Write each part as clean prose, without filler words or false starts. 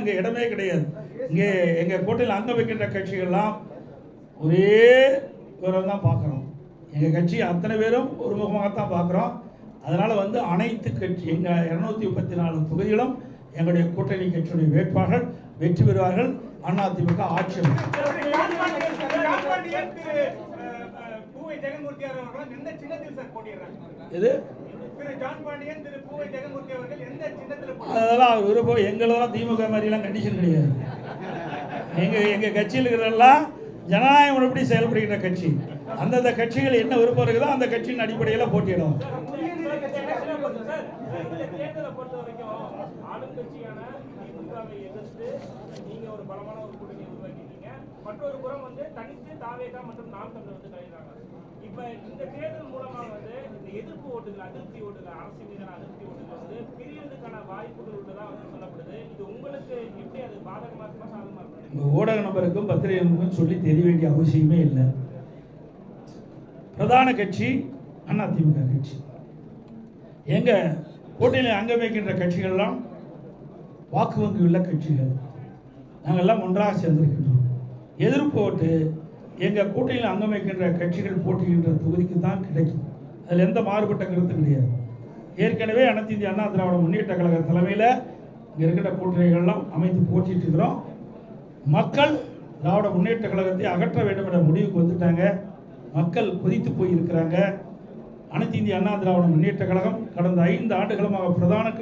கட்சிகளுக்கெல்லாம் இங்கே இடமே கிடையாது. இங்கே எங்கள் கூட்டணியில் அங்கம் வைக்கின்ற கட்சிகள்லாம் ஒரே விவரம் தான் பார்க்குறோம். எங்கள் கட்சி அத்தனை பேரும் ஒரு முகமாகத்தான் பார்க்குறோம். அதனால் வந்து அனைத்து கட்சி எங்கள் 234 தொகுதிகளும் எங்களுடைய கூட்டணி கட்சியுடைய வேட்பாளர்கள் வெற்றி பெறுவார்கள். அதிமுக ஆட்சி அதெல்லாம் விருப்பம். எங்களெல்லாம் திமுக மாதிரிலாம் கண்டிஷன் கிடையாது. எங்கள் கட்சியில் இருக்கிறதெல்லாம் ஜனநாயக முறைப்படி செயல்படுகின்ற கட்சி. அந்தந்த கட்சிகள் என்ன விருப்பம் இருக்குதோ அந்த கட்சியின் அடிப்படையில் போட்டியிடும். மற்றொரு புறம் வந்து தனித்து தாவேகா மற்றும் நாம் தமிழர் வந்து கலைகிறாங்க. இப்ப இந்த தேர்தல் மூலமாக வந்து இந்த எதிர்ப்பு ஓட்டுகள், அதிருப்தி ஓட்டுகள், அரசு மீதான அதிருப்தி ஓட்டுகள் வந்து பிரிவதற்கான வாய்ப்புகள் உள்ளதா வந்து சொல்லப்படுது. இது உங்களுக்கு எப்படி அது பாதகமா இருக்குமா சாதகமா இருக்கு? ஊடக நபருக்கும் பத்திரிகை நபருக்கும் சொல்லி தெரிய வேண்டிய அவசியமே இல்லை. பிரதான கட்சி அதிமுக கட்சி. எங்க கூட்டணியில் அங்கம் வைக்கின்ற கட்சிகள்லாம் வாக்கு வங்கி உள்ள கட்சிகள். நாங்கள்லாம் ஒன்றாக சேர்ந்திருக்கின்றோம். எதிர்ப்பு ஓட்டு எங்கள் கூட்டணியில் அங்கம் வைக்கின்ற கட்சிகள் போட்டிக்கின்ற தொகுதிக்கு தான் கிடைக்கும். அதில் எந்த மாறுபட்ட கருத்து கிடையாது. ஏற்கனவே அனைத்து இந்திய அண்ணா திராவிட முன்னேற்ற கழக தலைமையில் இங்கே இருக்கிற கூட்டணிகள்லாம் அமைத்து போட்டிட்டு இருக்கிறோம். மக்கள் திராவிட முன்னேற்ற கழகத்தை அகற்ற வேண்டும் என்ற முடிவுக்கு வந்துட்டாங்க. மக்கள் கொதித்து போயிருக்கிறாங்க. அனைத்து இந்திய அண்ணா திராவிட முன்னேற்ற கழகம் கடந்த 5 ஆண்டுகளமாக பிரதான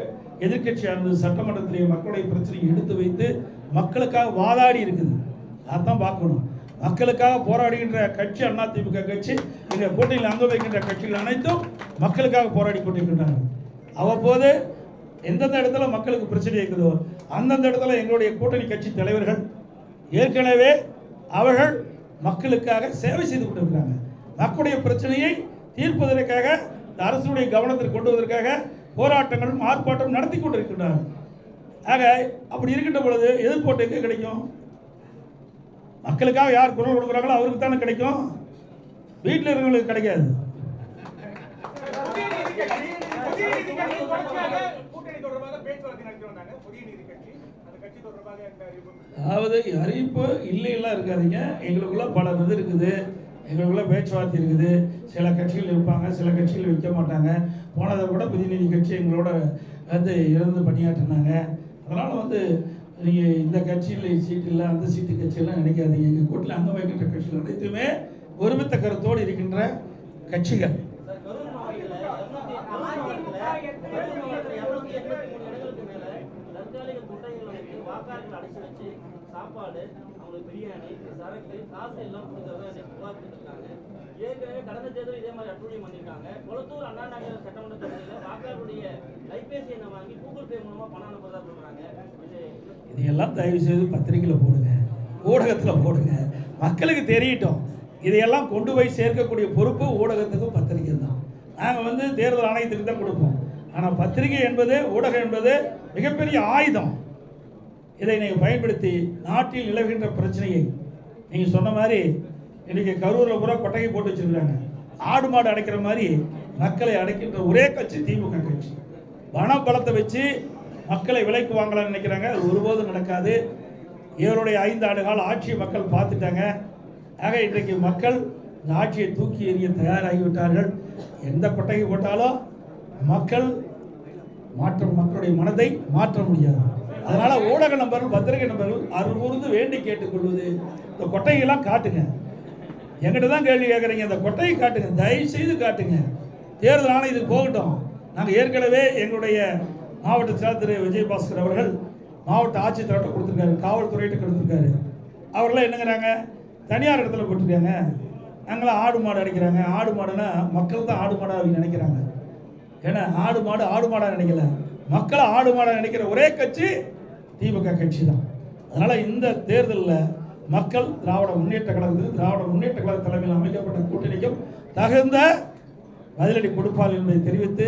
எதிர்கட்சியாக இருந்தது. சட்டமன்றத்திலேயே மக்களுடைய பிரச்சனையை எடுத்து வைத்து மக்களுக்காக வாதாடி இருக்குது. அதான் பார்க்கணும். மக்களுக்காக போராடுகின்ற கட்சி அதிமுக கட்சி. எங்கள் கூட்டணியில் அங்கம் வைக்கின்ற கட்சிகள் அனைத்தும் மக்களுக்காக போராடி கொண்டிருக்கின்றார்கள். அவ்வப்போது எந்தெந்த இடத்துல மக்களுக்கு பிரச்சனை இருக்குதோ அந்தந்த இடத்துல எங்களுடைய கூட்டணி கட்சி தலைவர்கள் ஏற்கனவே அவர்கள் மக்களுக்காக சேவை செய்து கொண்டிருக்கிறாங்க. மக்களுடைய பிரச்சனையை தீர்ப்பதற்காக இந்த அரசுடைய கவனத்திற்கு கொண்டு வருவதற்காக போராட்டங்களும் ஆர்ப்பாட்டம் நடத்தி கொண்டிருக்கின்றார்கள். ஆக அப்படி இருக்கின்ற பொழுது எதிர்ப்போட்டு எங்கே கிடைக்கும்? மக்களுக்காக யார் குரல் கொடுக்குறாங்களோ அவருக்கு தானே கிடைக்கும். வீட்டில் இருக்கிறவங்களுக்கு கிடைக்காது. அதாவது அறிவிப்பு இல்லையெல்லாம் இருக்காதுங்க. எங்களுக்குள்ள பல இது இருக்குது. எங்களுக்குள்ள பேச்சுவார்த்தை இருக்குது. சில கட்சிகள் இருப்பாங்க, சில கட்சிகள் வைக்க மாட்டாங்க. போனதை கூட புதிய கட்சி எங்களோட வந்து இருந்து பணியாற்றினாங்க. அதனால் வந்து நீங்கள் இந்த கட்சியில் சீட்டு இல்லை, அந்த சீட்டு கட்சியெல்லாம் நினைக்காதீங்க. எங்கள் கூட்டில் அங்கம் வைக்கின்ற கட்சிகள் அனைத்துமே ஒருமித்த கருத்தோடு இருக்கின்ற கட்சிகள். சாப்பாடு, அவங்களுக்கு பிரியாணி, சரக்கு, காசு எல்லாம் கொடுக்கறத புகார் கொடுத்துருக்காங்க. ஏற்கனவே கடந்த தேர்தல் இதே மாதிரி அட்டுழியம் பண்ணியிருக்காங்க. கொளத்தூர் அண்ணா நகர் சட்டமன்ற தொகுதியில் வாக்காளருடைய கைபேசி எண்ணை வாங்கி கூகுள் பே மூலமா பணம் அனுப்புறதா சொல்றாங்க. இதையெல்லாம் தயவு செய்து பத்திரிகையில் போடுங்க, ஊடகத்தில் போடுங்க, மக்களுக்கு தெரியட்டும். இதையெல்லாம் கொண்டு போய் சேர்க்கக்கூடிய பொறுப்பு ஊடகத்துக்கும் பத்திரிகை தான். நாங்கள் வந்து தேர்தல் ஆணையத்துக்கு தான் கொடுப்போம். ஆனால் பத்திரிகை என்பது, ஊடகம் என்பது மிகப்பெரிய ஆயுதம். இதை நீங்கள் பயன்படுத்தி நாட்டில் நிலவுகின்ற பிரச்சனையை நீங்கள் சொன்ன மாதிரி இன்றைக்கி கரூரில் பூரா கொட்டகை போட்டு வச்சுருக்காங்க. ஆடு மாடு அடைக்கிற மாதிரி மக்களை அடைக்கின்ற ஒரே கட்சி திமுக கட்சி. பணபலத்தை வச்சு மக்களை விலைக்கு வாங்கலாம்னு நினைக்கிறாங்க. அது ஒருபோதும் நடக்காது. இவருடைய 5 ஆண்டு கால ஆட்சியை மக்கள் பார்த்துட்டாங்க. ஆக இன்றைக்கு மக்கள் இந்த ஆட்சியை தூக்கி எறிய தயாராகிவிட்டார்கள். எந்த கொட்டகை போட்டாலும் மக்களுடைய மனதை மாற்ற முடியாது. அதனால ஊடக நபர்கள், பத்திரிகை நபர்கள் அருள்கூர்ந்து வேண்டி கேட்டுக்கொள்வது, இந்த கொட்டையெல்லாம் காட்டுங்க. எங்கிட்ட தான் கேள்வி கேட்குறீங்க, இந்த கொட்டையை காட்டுங்க, தயவு செய்து காட்டுங்க. தேர்தல் ஆணையத்துக்கு போகட்டும். நாங்கள் ஏற்கனவே எங்களுடைய மாவட்ட செயலர் திரு விஜயபாஸ்கர் அவர்கள் மாவட்ட ஆட்சித்தலைவர்கிட்ட கொடுத்துருக்காரு, காவல்துறையிட்ட கொடுத்துருக்காரு. அவர்களாம் என்னங்கிறாங்க, தனியார் இடத்துல போட்டிருக்காங்க, நாங்களாம் ஆடு மாடு அடிக்கிறாங்க. ஆடு மாடுனா மக்கள் தான் ஆடு மாடாக அவங்க நினைக்கிறாங்க. ஏன்னா ஆடு மாடாக நினைக்கல, மக்களை ஆடு மாடாக நினைக்கிற ஒரே கட்சி திமுக கட்சி தான். அதனால் இந்த தேர்தலில் மக்கள் திராவிட முன்னேற்ற கழக தலைமையில் அமைக்கப்பட்ட கூட்டணிக்கும் தகுந்த பதிலடி கொடுப்பார் என்பதை தெரிவித்து,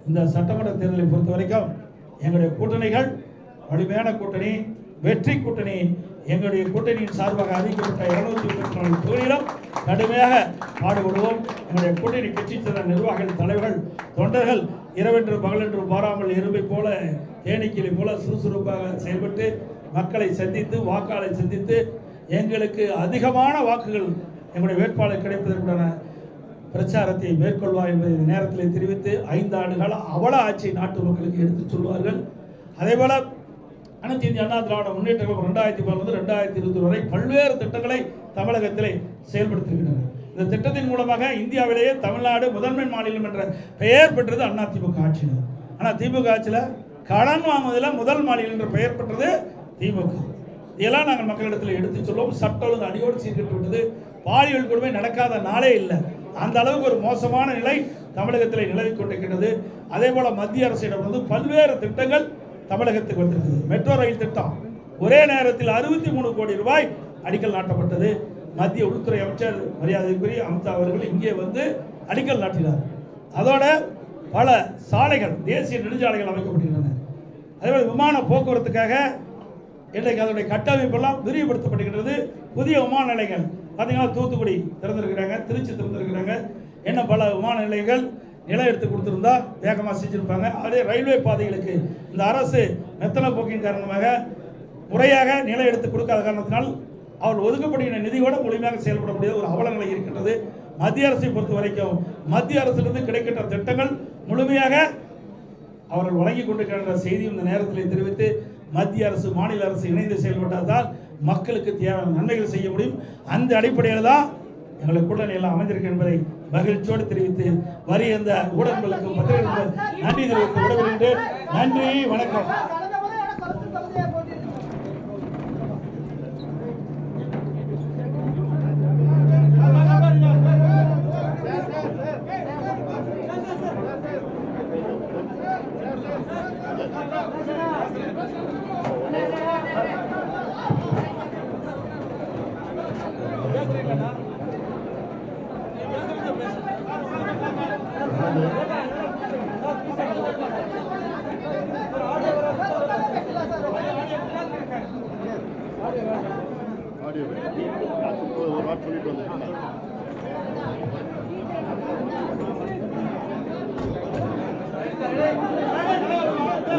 இந்த சட்டமன்ற தேர்தலை பொறுத்த வரைக்கும் எங்களுடைய கூட்டணிகள் வலிமையான கூட்டணி, வெற்றி கூட்டணி எங்களுடைய கூட்டணியின் சார்பாக அறிவிக்கப்பட்ட 234 தொகுதியிலும் கடுமையாக பாடுபடுவோம். எங்களுடைய கூட்டணி கட்சி சேர்ந்த நிர்வாகிகள், தலைவர்கள், தொண்டர்கள் இரவென்று பகலென்று பாராமல் எறும்பை போல தேனீக்கிளை போல சுறுசுறுப்பாக செயல்பட்டு மக்களை சந்தித்து வாக்காளரை சந்தித்து எங்களுக்கு அதிகமான வாக்குகள் எங்களுடைய வேட்பாளர் கிடைப்பதற்குண்டான பிரச்சாரத்தை மேற்கொள்வார் என்பதை இந்த நேரத்தில் தெரிவித்து 5 ஆண்டுகால அவல ஆட்சி நாட்டு மக்களுக்கு எடுத்துச் சொல்வார்கள். அதேபோல அனைத்து இந்திய அண்ணா திராவிட முன்னேற்ற கழகம் 2010 2020 வரை பல்வேறு திட்டங்களை தமிழகத்திலே செயல்படுத்தியிருக்கின்றனர். இந்த திட்டத்தின் மூலமாக இந்தியாவிலேயே தமிழ்நாடு முதன்மை மாநிலம் என்ற பெயர் பெற்றது அதிமுக ஆட்சியில். ஆனால் திமுக ஆட்சியில் கடன் வாங்குவதில் முதல் மாநிலம் என்ற பெயர் பெற்றது திமுக. இதெல்லாம் நாங்கள் மக்களிடத்தில் எடுத்து சொல்லுவோம். சட்ட ஒழுங்கு அடியோடு சீர்கட்டு விட்டது. பாலியல் கொடுமை நடக்காத நாளே இல்லை. அந்த அளவுக்கு ஒரு மோசமான நிலை தமிழகத்தில் நிலவிக் கொண்டிருக்கிறது. அதே போல மத்திய அரசிடம் பல்வேறு திட்டங்கள் தமிழகத்துக்கு வந்திருக்குது. மெட்ரோ ரயில் திட்டம் ஒரே நேரத்தில் 63 கோடி ரூபாய் அடிக்கல் நாட்டப்பட்டது. மத்திய உள்துறை அமைச்சர் மரியாதைக்குரிய அமித்ஷா அவர்கள் இங்கே வந்து அடிக்கல் நாட்டினார். அதோட பல சாலைகள், தேசிய நெடுஞ்சாலைகள் அமைக்கப்பட்டிருக்கின்றன. அதேபோல் விமான போக்குவரத்துக்காக இன்றைக்கு அதனுடைய கட்டமைப்பெல்லாம் விரிவுபடுத்தப்படுகின்றது. புதிய விமான நிலையங்கள் பார்த்தீங்கன்னா தூத்துக்குடி திறந்திருக்கிறாங்க, திருச்சி திறந்திருக்கிறாங்க. என்ன பல விமான நிலையங்கள் நிலம் எடுத்து கொடுத்துருந்தா வேகமாக செஞ்சுருப்பாங்க. அதே ரயில்வே பாதைகளுக்கு இந்த அரசு மெத்தன போக்கின் காரணமாக முறையாக நிலம் எடுத்து கொடுக்காத காரணத்தினால் அவர்கள் ஒதுக்கப்படுகிற நிதியோட முழுமையாக செயல்பட முடியாத ஒரு அவலநிலை இருக்கின்றது. மத்திய அரசை பொறுத்த வரைக்கும் மத்திய அரசிலிருந்து கிடைக்கின்ற திட்டங்கள் முழுமையாக அவர்கள் வழங்கி கொண்டிருக்கின்ற செய்தி இந்த நேரத்தில் தெரிவித்து மத்திய அரசு மாநில அரசு இணைந்து செயல்பட்டால் மக்களுக்கு தேவையான நன்மைகள் செய்ய முடியும். அந்த அடிப்படையில் தான் எங்களுக்கு கூட்டணி எல்லாம் அமைந்திருக்கு என்பதை மகிழ்ச்சியோடு தெரிவித்து வருகின்ற ஊடகங்களுக்கும் பத்திரிகைகளுக்கும் நன்றி தெரிவித்து விடைபெறுகின்றேன். நன்றி, வணக்கம்.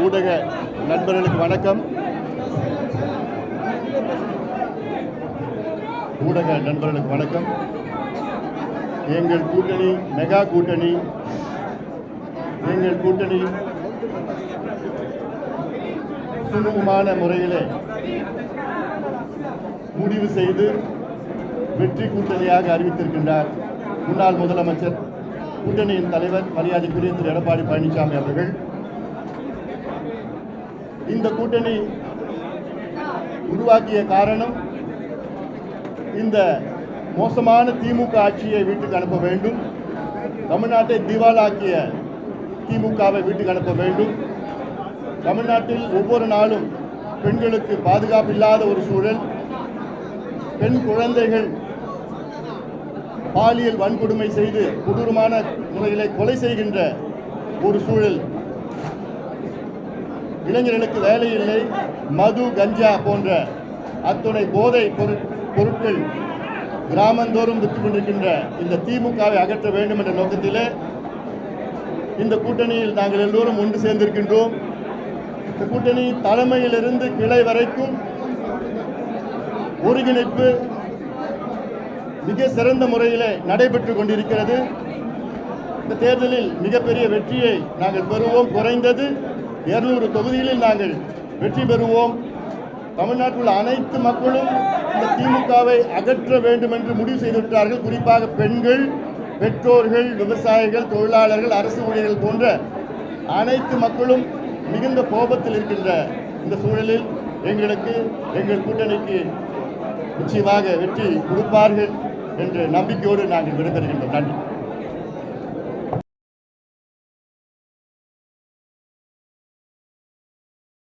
ஊடக நண்பர்களுக்கு வணக்கம். ஊடக நண்பர்களுக்கு வணக்கம். எங்கள் கூட்டணி மெகா கூட்டணி. எங்கள் கூட்டணி சுமூகமான முறையிலே முடிவு செய்து வெற்றி கூட்டணியாக அறிவித்திருக்கின்றார் முன்னாள் முதலமைச்சர், கூட்டணியின் தலைவர் மரியாதைக்குரிய திரு எடப்பாடி பழனிசாமி அவர்கள். இந்த கூட்டணி உருவாக்கிய காரணம், இந்த மோசமான திமுக ஆட்சியை வீட்டுக்கு அனுப்ப வேண்டும், தமிழ்நாட்டை திவாலாக்கிய திமுகவை வீட்டுக்கு அனுப்ப வேண்டும், தமிழ்நாட்டில் ஒவ்வொரு நாளும் பெண்களுக்கு பாதுகாப்பு இல்லாத ஒரு சூழல், பெண் குழந்தைகள் பாலியல் வன்கொடுமை செய்து கொடூரமான முறையிலே கொலை செய்கின்ற ஒரு சூழல், இளைஞர்களுக்கு வேலை இல்லை, மது கஞ்சா போன்ற அத்துணை போதை பொருட்கள் கிராமந்தோறும் விற்று கொண்டிருக்கின்ற இந்த திமுகவை அகற்ற வேண்டும் என்ற நோக்கத்திலே இந்த கூட்டணியில் நாங்கள் எல்லோரும் ஒன்று சேர்ந்திருக்கின்றோம். இந்த கூட்டணி தலைமையிலிருந்து கிளை வரைக்கும் ஒருங்கிணைப்பு மிக சிறந்த முறையில் நடைபெற்றுக் கொண்டிருக்கிறது. இந்த தேர்தலில் மிகப்பெரிய வெற்றியை நாங்கள் பெறுவோம். குறைந்தது 200 தொகுதிகளில் நாங்கள் வெற்றி பெறுவோம். தமிழ்நாட்டில் உள்ள அனைத்து மக்களும் இந்த திமுகவை அகற்ற வேண்டும் என்று முடிவு செய்துவிட்டார்கள். குறிப்பாக பெண்கள், பெற்றோர்கள், விவசாயிகள், தொழிலாளர்கள், அரசு ஊழியர்கள் போன்ற அனைத்து மக்களும் மிகுந்த கோபத்தில் இருக்கின்ற இந்த சூழலில் எங்கள் கூட்டணிக்கு நிச்சயமாக வெற்றி கொடுப்பார்கள் என்ற நம்பிக்கையோடு நாங்கள் விடைபெறுகின்றோம். நன்றி.